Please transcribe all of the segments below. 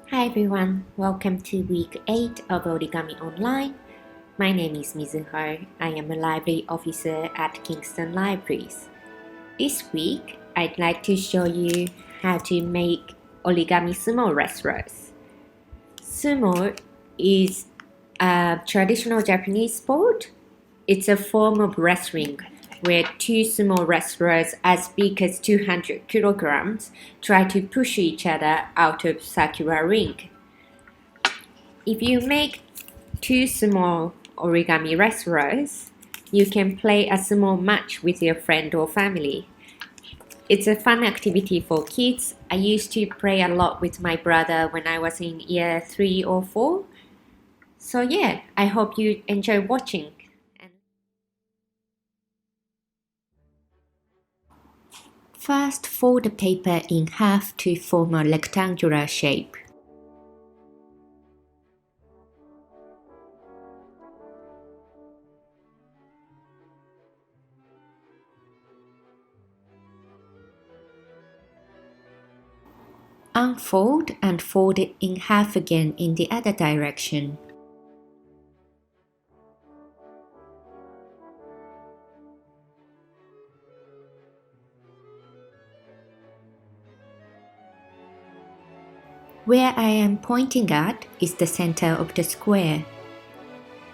Hi everyone, welcome to week 8 of Origami Online. My name is Mizuho. I am a library officer at Kingston Libraries. This week, I'd like to show you how to make origami sumo wrestlers. Sumo is a traditional Japanese sport. It's a form of wrestling where two sumo wrestlers as big as 200 kilograms try to push each other out of circular ring. If you make two sumo origami wrestlers, you can play a sumo match with your friend or family. It's a fun activity for kids. I used to play a lot with my brother when I was in year 3 or 4. So yeah, I hope you enjoy watching. First, fold the paper in half to form a rectangular shape. Unfold and fold it in half again in the other direction. Where I am pointing at is the center of the square.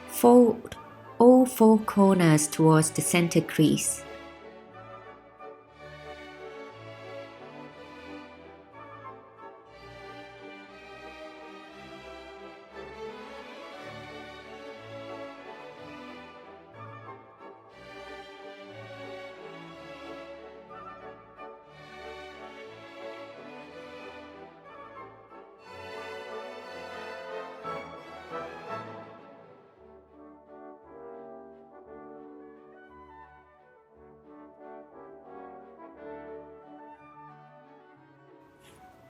Fold all four corners towards the center crease.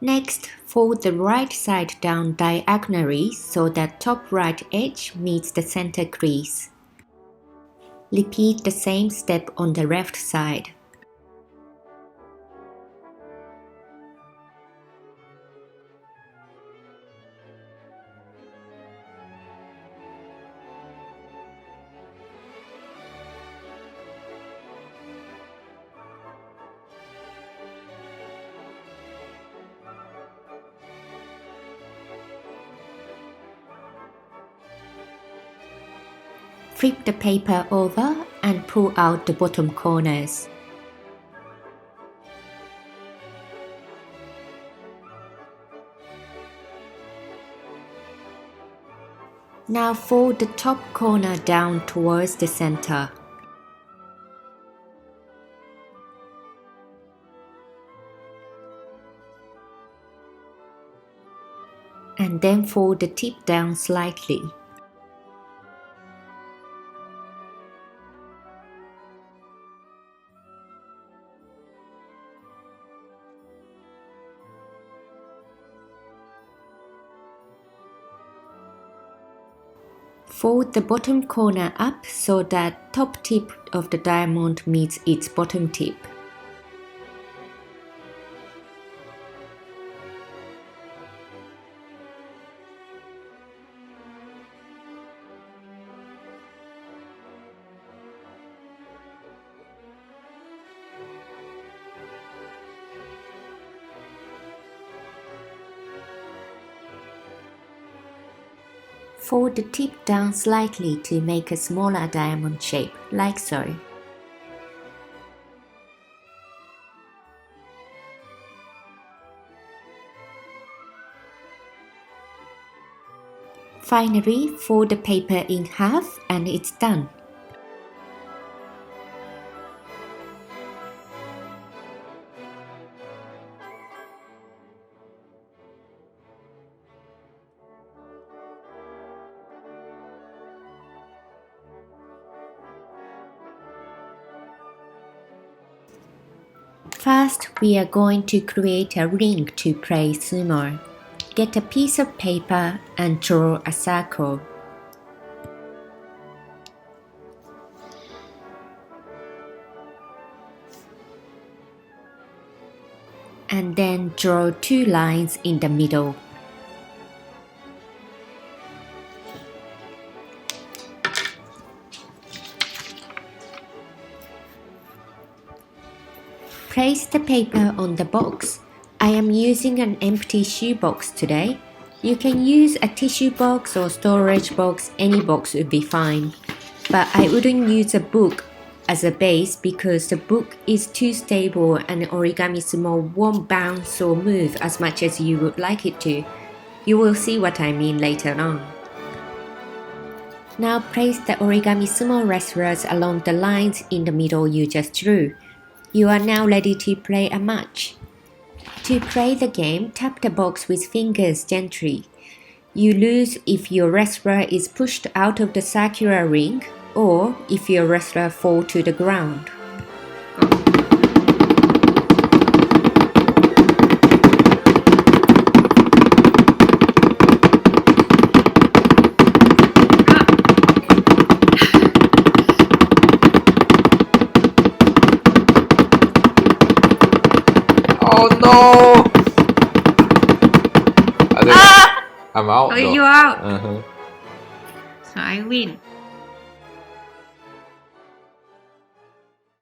Next, fold the right side down diagonally so that top right edge meets the center crease. Repeat the same step on the left side. Flip the paper over and pull out the bottom corners. Now fold the top corner down towards the center. And then fold the tip down slightly. Fold the bottom corner up so that top tip of the diamond meets its bottom tip. Fold the tip down slightly to make a smaller diamond shape, like so. Finally, fold the paper in half and it's done. First, we are going to create a ring to play sumo. Get a piece of paper and draw a circle. And then draw two lines in the middle. Place the paper on the box. I am using an empty shoebox today. You can use a tissue box or storage box, any box would be fine. But I wouldn't use a book as a base because the book is too stable and Origami Sumo won't bounce or move as much as you would like it to. You will see what I mean later on. Now place the Origami Sumo wrestlers along the lines in the middle you just drew. You are now ready to play a match. To play the game, tap the box with fingers gently. You lose if your wrestler is pushed out of the circular ring or if your wrestler falls to the ground. Oh no! I think I'm out. Oh, though. you're out. Uh-huh. So I win.